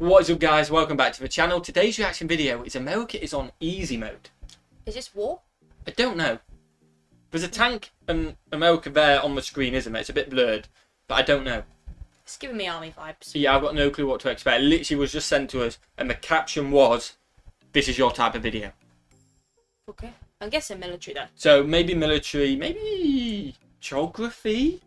What is up, guys? Welcome back to the channel. Today's reaction video is America is on easy mode. Is this war? I don't know. There's a tank and America there on the screen, isn't there? It's a bit blurred, but I don't know. It's giving me army vibes. Yeah, I've got no clue what to expect. It literally was just sent to us, and the caption was, "This is your type of video." Okay. I'm guessing military then. So maybe military, maybe geography.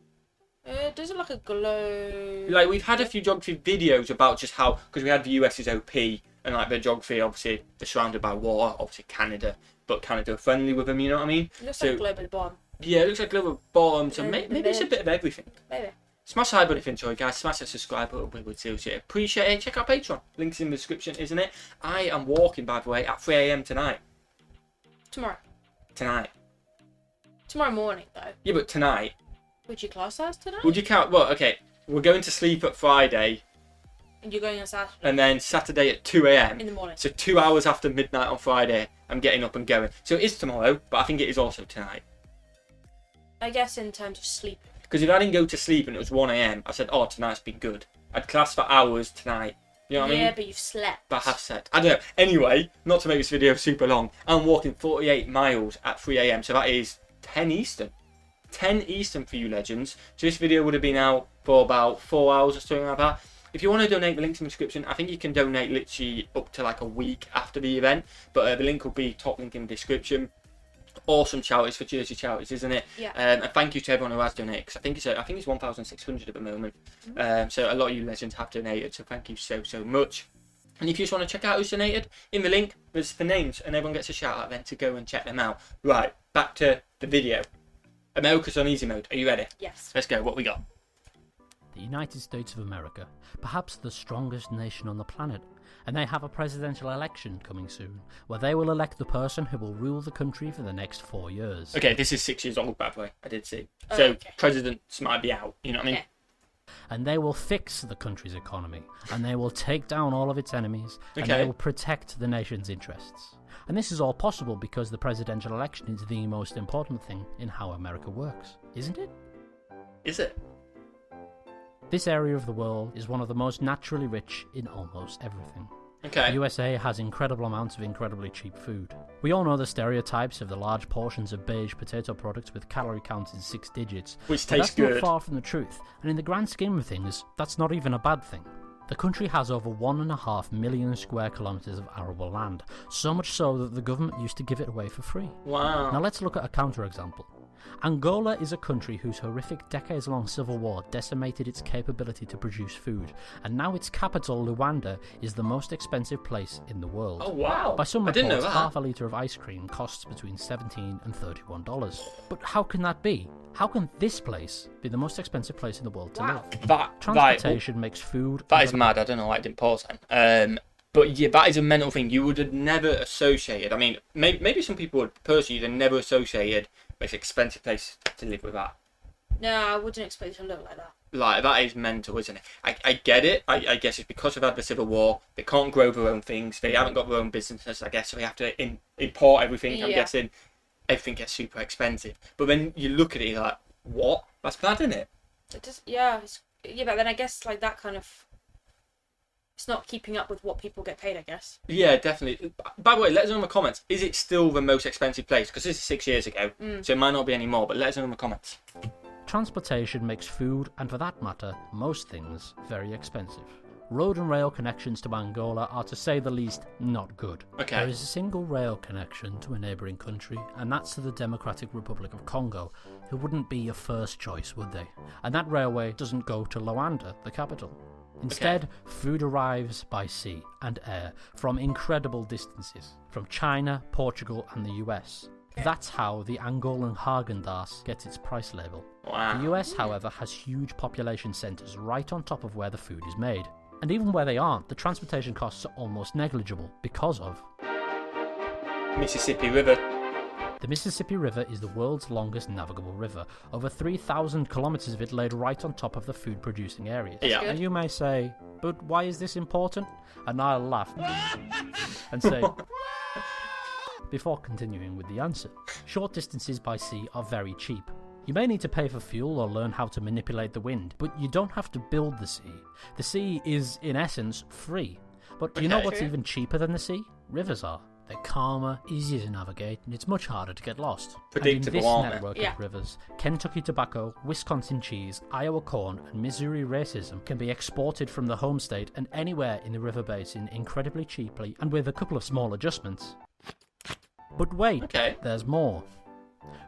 Does it like a glow? Like, we've had a few geography videos about just how, because we had the US's OP, and like their geography, obviously they're surrounded by war, obviously Canada, but Canada are friendly with them, you know what I mean? It looks like a globe at the bottom. Yeah, it looks like a globe at the bottom, so And maybe it's a bit of everything. Maybe. Smash the like button if you enjoy, guys. Smash the subscribe button, we would seriously appreciate it. Check out Patreon, links in the description, isn't it? I am walking, by the way, at 3 AM tonight. Tomorrow. Tonight. Tomorrow morning, though. Yeah, but tonight. Would you class as tonight? Would you count? Well, okay, we're going to sleep at Friday. And you're going on Saturday? And then Saturday at 2 AM. In the morning. So 2 hours after midnight on Friday, I'm getting up and going. So it is tomorrow, but I think it is also tonight. I guess in terms of sleep. Because if I didn't go to sleep and it was 1 AM, I said, oh, tonight's been good. I'd class for hours tonight. You know what I mean? Yeah, but you've slept. But I have said. I don't know. Anyway, not to make this video super long, I'm walking 48 miles at 3 AM. So that is 10 Eastern. 10 Eastern for you legends. So this video would have been out for about 4 hours or something like that. If you want to donate, the link's in the description. I think you can donate literally up to like a week after the event. But the link will be top link in the description. Awesome charities for Jersey charities, isn't it? Yeah. And thank you to everyone who has donated, because I think it's 1,600 at the moment. So a lot of you legends have donated, so thank you so much. And if you just want to check out who's donated, in the link there's the names, and everyone gets a shout out then to go and check them out. Right, back to the video. America's on easy mode. Are you ready? Yes. Let's go. What we got? The United States of America, perhaps the strongest nation on the planet, and they have a presidential election coming soon, where they will elect the person who will rule the country for the next 4 years. Okay, this is 6 years old, by the way. I did see. So okay. presidents might be out. You know what I mean? Okay. And they will fix the country's economy, and they will take down all of its enemies, and Okay. they will protect the nation's interests. And this is all possible because the presidential election is the most important thing in how America works, isn't it? Is it? This area of the world is one of the most naturally rich in almost everything. Okay. The USA has incredible amounts of incredibly cheap food. We all know the stereotypes of the large portions of beige potato products with calorie counts in 6 digits. Which But tastes that's good. not far from the truth, and in the grand scheme of things, that's not even a bad thing. The country has over 1.5 million square kilometres of arable land, so much so that the government used to give it away for free. Wow. Now let's look at a counterexample. Angola is a country whose horrific decades-long civil war decimated its capability to produce food, and now its capital, Luanda, is the most expensive place in the world. Oh, wow. By some I didn't know reports, that. half a litre of ice cream costs between $17 and $31. But how can that be? How can this place be the most expensive place in the world to Wow. live? That Transportation makes food... That is mad. I don't know why it didn't pause then. But yeah, that is a mental thing. You would have never associated. I mean, maybe some people would. Personally, you'd have never associated this expensive place to live with that. No, I wouldn't expect it to look like that. Like, that is mental, isn't it? I get it. I guess it's because they've had the Civil War. They can't grow their own things. They haven't got their own businesses, I guess. So they have to import everything. I'm Yeah. guessing everything gets super expensive. But then you look at it, you're like, what? That's bad, isn't it? It just, yeah, yeah, but then I guess like that kind of, it's not keeping up with what people get paid, I guess. Yeah, definitely. By the way, let us know in the comments. Is it still the most expensive place? Because this is 6 years ago, so it might not be anymore. But let us know in the comments. Transportation makes food, and for that matter, most things, very expensive. Road and rail connections to Angola are, to say the least, not good. Okay. There is a single rail connection to a neighbouring country, and that's to the Democratic Republic of Congo, who wouldn't be your first choice, would they? And that railway doesn't go to Luanda, the capital. Instead, food arrives by sea and air from incredible distances, from China, Portugal and the US. That's how the Angolan Häagen-Dazs gets its price label. Wow. The US, however, has huge population centres right on top of where the food is made. And even where they aren't, the transportation costs are almost negligible because of Mississippi River. the Mississippi River is the world's longest navigable river, over 3,000 kilometres of it laid right on top of the food-producing areas. Yeah. And you may say, but why is this important? And I'll laugh and say, before continuing with the answer, short distances by sea are very cheap. You may need to pay for fuel or learn how to manipulate the wind, but you don't have to build the sea. The sea is, in essence, free. But do you know Okay. what's True. even cheaper than the sea? Rivers are. They're calmer, easier to navigate, and it's much harder to get lost. Predictable, and in this aren't they? network Yeah. of rivers, Kentucky tobacco, Wisconsin cheese, Iowa corn, and Missouri racism can be exported from the home state and anywhere in the river basin incredibly cheaply and with a couple of small adjustments. But wait, Okay. there's more.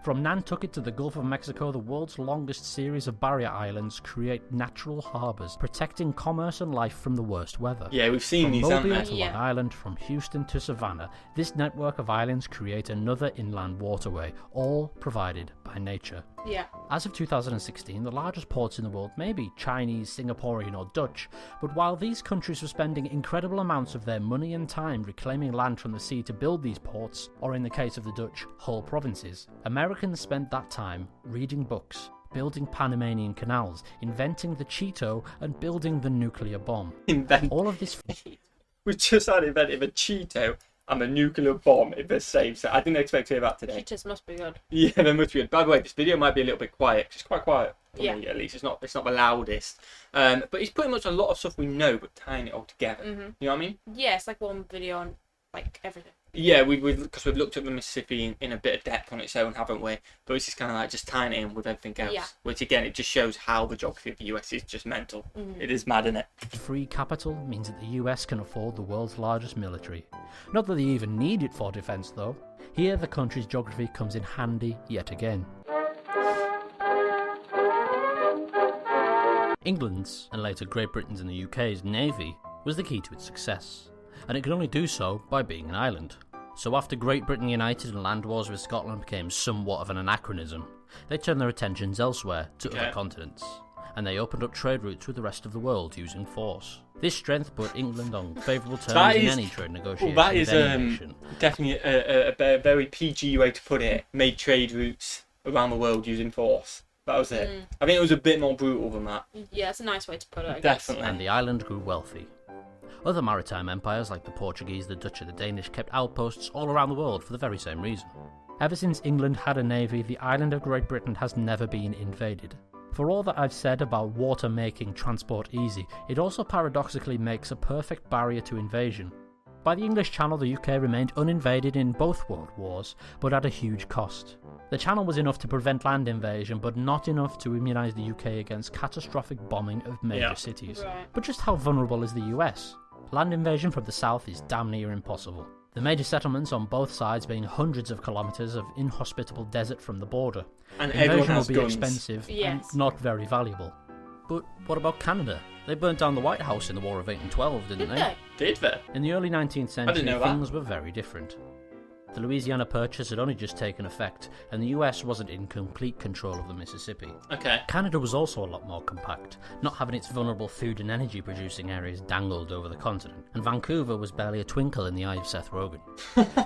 From Nantucket to the Gulf of Mexico, the world's longest series of barrier islands create natural harbours, protecting commerce and life from the worst weather. Yeah, we've seen From these, Mobile haven't to we? Yeah. Long Island, from Houston to Savannah, this network of islands create another inland waterway, all provided by nature. Yeah. As of 2016, the largest ports in the world may be Chinese, Singaporean or Dutch, but while these countries were spending incredible amounts of their money and time reclaiming land from the sea to build these ports, or in the case of the Dutch, whole provinces, Americans spent that time reading books, building Panamanian canals, inventing the Cheeto and building the nuclear bomb. All of this We've just had invented a Cheeto and a nuclear bomb in the same set. I didn't expect to hear that today. Cheetahs must be good. Yeah, they must be good. By the way, this video might be a little bit quiet. 'Cause it's quite quiet for Yeah. me, at least. It's not the loudest. But it's pretty much a lot of stuff we know, but tying it all together. Mhm. You know what I mean? Yeah, it's like one video on like everything. Yeah, because we've looked at the Mississippi in a bit of depth on its own, haven't we? But it's just kind of like just tying it in with everything else. Yeah. Which again, it just shows how the geography of the US is just mental. Mhm. It is mad, isn't it? free capital means that the US can afford the world's largest military. Not that they even need it for defence though. Here the country's geography comes in handy yet again. England's, and later Great Britain's and the UK's, navy was the key to its success, and it could only do so by being an island. So after Great Britain united and land wars with Scotland became somewhat of an anachronism, they turned their attentions elsewhere to Okay. other continents, and they opened up trade routes with the rest of the world using force. This strength put England on favourable terms That in is- any trade negotiation that with is any nation. definitely a very PG way to put it. Made trade routes around the world using force. That was it. I think it was a bit more brutal than that. Yeah, it's a nice way to put it. I guess. Definitely. And the island grew wealthy. Other maritime empires like the Portuguese, the Dutch and the Danish kept outposts all around the world for the very same reason. Ever since England had a navy, the island of Great Britain has never been invaded. For all that I've said about water making transport easy, it also paradoxically makes a perfect barrier to invasion. By the English Channel, the UK remained uninvaded in both world wars, but at a huge cost. The Channel was enough to prevent land invasion, but not enough to immunise the UK against catastrophic bombing of major Yeah. cities. Right. But just how vulnerable is the US? Land invasion from the south is damn near impossible. The major settlements on both sides being hundreds of kilometres of inhospitable desert from the border. And everyone Invasion will has be guns. expensive Yes. and not very valuable. But what about Canada? They burnt down the White House in the War of 1812, didn't Did they? they? Did they? In the early 19th century, know that. things were very different. The Louisiana Purchase had only just taken effect, and the US wasn't in complete control of the Mississippi. Okay. Canada was also a lot more compact, not having its vulnerable food and energy producing areas dangled over the continent, and Vancouver was barely a twinkle in the eye of Seth Rogen.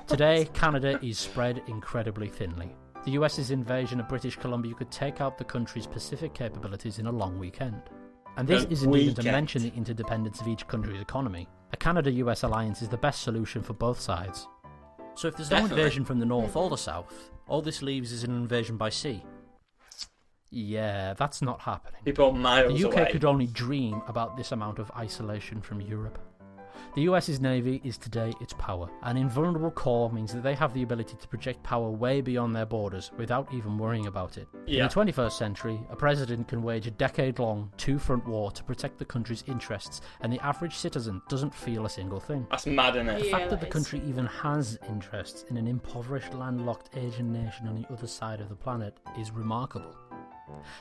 Today, Canada is spread incredibly thinly. The US's invasion of British Columbia could take out the country's Pacific capabilities in a long weekend. And this A isn't even to weekend. mention the interdependence of each country's economy. A Canada-US alliance is the best solution for both sides. So if there's no Definitely. invasion from the north or the south, all this leaves is an invasion by sea. Yeah, that's not happening. People are miles The UK away. could only dream about this amount of isolation from Europe. The US's navy is today its power. An invulnerable core means that they have the ability to project power way beyond their borders without even worrying about it. Yeah. In the 21st century, a president can wage a decade-long two-front war to protect the country's interests, and the average citizen doesn't feel a single thing. That's mad, isn't it? The Yeah, fact that that the is. country even has interests in an impoverished, landlocked Asian nation on the other side of the planet is remarkable.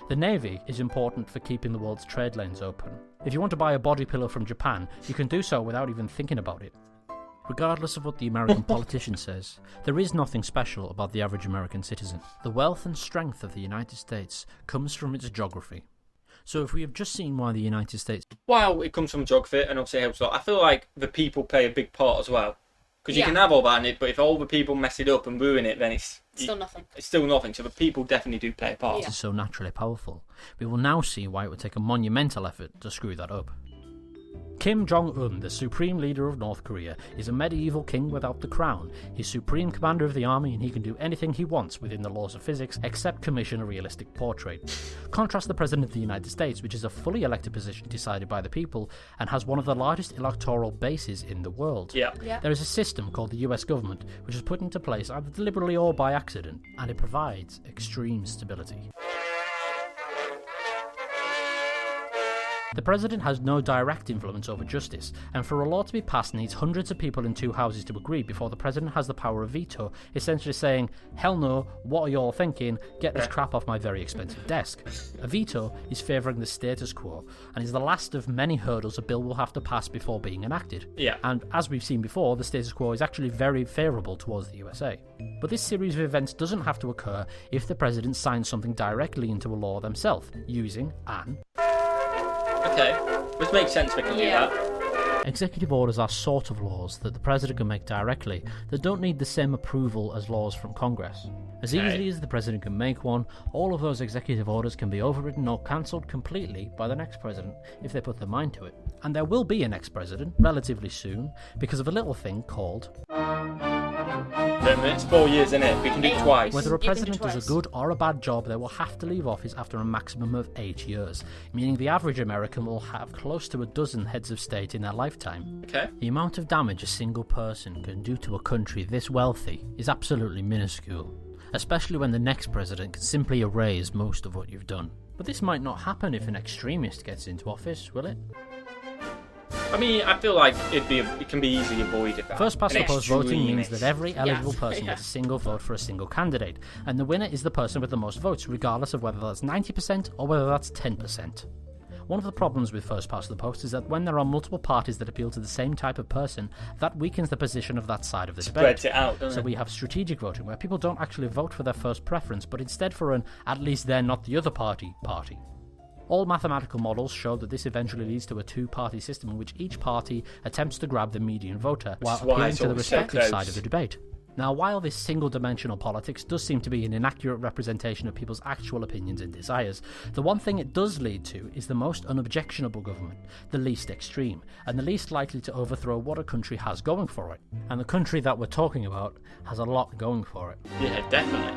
The Navy is important for keeping the world's trade lanes open. If you want to buy a body pillow from Japan, you can do so without even thinking about it. Regardless of what the American politician says, there is nothing special about the average American citizen. The wealth and strength of the United States comes from its geography. So if we have just seen why the United States While it comes from geography and obviously it helps a lot, I feel like the people play a big part as well. Because you Yeah. can have all that in it, but if all the people mess it up and ruin it, then it's Still nothing. it's still nothing. So the people definitely do play a part. Yeah. is so naturally powerful, we will now see why it would take a monumental effort to screw that up. Kim Jong-un, the supreme leader of North Korea, is a medieval king without the crown. He's supreme commander of the army and he can do anything he wants within the laws of physics except commission a realistic portrait. Contrast the President of the United States, which is a fully elected position decided by the people and has one of the largest electoral bases in the world. Yeah. There is a system called the US government, which is put into place either deliberately or by accident, and it provides extreme stability. The president has no direct influence over justice, and for a law to be passed needs hundreds of people in two houses to agree before the president has the power of veto, essentially saying, hell no, what are y'all thinking, get this crap off my very expensive desk. A veto is favouring the status quo, and is the last of many hurdles a bill will have to pass before being enacted. Yeah. And as we've seen before, the status quo is actually very favourable towards the USA. But this series of events doesn't have to occur if the president signs something directly into a law themselves, using an... Okay, which makes sense we can do that. Executive orders are sort of laws that the president can make directly that don't need the same approval as laws from Congress. As easily as the president can make one, all of those executive orders can be overridden or cancelled completely by the next president if they put their mind to it. And there will be a next president relatively soon because of a little thing called... It's 4 years, isn't it? We can do it twice. Whether a president does a good or a bad job, they will have to leave office after a maximum of 8 years, meaning the average American will have close to a dozen heads of state in their lifetime. Okay. The amount of damage a single person can do to a country this wealthy is absolutely minuscule, especially when the next president can simply erase most of what you've done. But this might not happen if an extremist gets into office, will it? I mean, I feel like it can be easily avoided. First past the post voting means that every eligible Yeah. person gets a single vote for a single candidate, and the winner is the person with the most votes, regardless of whether that's 90% or whether that's 10%. One of the problems with first past the post is that when there are multiple parties that appeal to the same type of person, that weakens the position of that side of the debate. Spreads it out, doesn't So it? we have strategic voting, where people don't actually vote for their first preference, but instead for an at least they're not the other party. All mathematical models show that this eventually leads to a two-party system in which each party attempts to grab the median voter while why appealing it's to the always so respective close. side of the debate. Now, while this single-dimensional politics does seem to be an inaccurate representation of people's actual opinions and desires, the one thing it does lead to is the most unobjectionable government, the least extreme, and the least likely to overthrow what a country has going for it. And the country that we're talking about has a lot going for it. Yeah, definitely.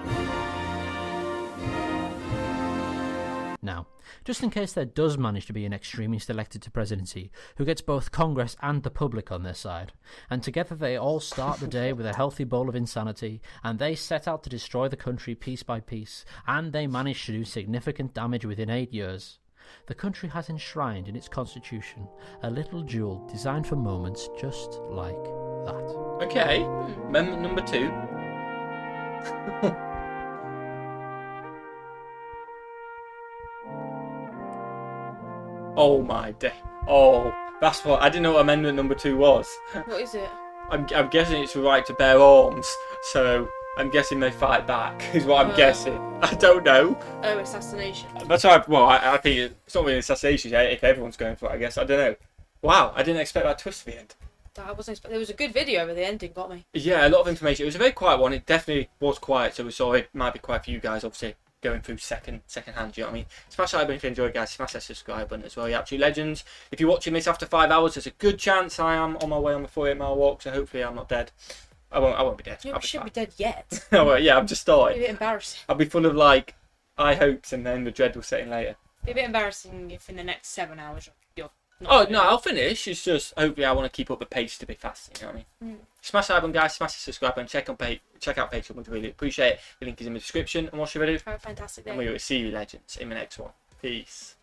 Now, just in case there does manage to be an extremist elected to presidency who gets both Congress and the public on their side, and together they all start the day with a healthy bowl of insanity, and they set out to destroy the country piece by piece, and they manage to do significant damage within 8 years, the country has enshrined in its constitution a little jewel designed for moments just like that. Okay, amendment number 2. Oh my day. Oh, that's what I didn't know what amendment number 2 was. What is it? I'm guessing it's the right to bear arms, so I'm guessing they fight back, is what I'm guessing. I don't know. Oh, assassination. That's why, I think it's not really an assassination if everyone's going for it, I guess. I don't know. Wow, I didn't expect that twist at the end. I wasn't expecting. There was a good video, but the ending got me. Yeah, a lot of information. It was a very quiet one. It definitely was quiet, so we saw it might be quite a few guys, obviously, going through second hand, do you know what I mean? Smash that like button if you enjoyed, guys. Smash that subscribe button as well. You're absolute legends. If you're watching this after 5 hours, there's a good chance I am on my way on the 48-mile walk, so hopefully I'm not dead. I won't be dead. You I'll be shouldn't fine. be dead yet. Oh, well, yeah, I'm just It'd be a starting. bit embarrassing. I'll be full of, like, high hopes and then the dread will set in later. It'd be a bit embarrassing if in the next 7 hours you're not. Oh, no, I'll finish. It's just, hopefully I want to keep up the pace to be fast, you know what I mean? Smash that button, guys. Smash the subscribe button. Check out Patreon. We'd really appreciate it. The link is in the description. And watch the video. Have a fantastic day. And we will see you, legends, in the next one. Peace.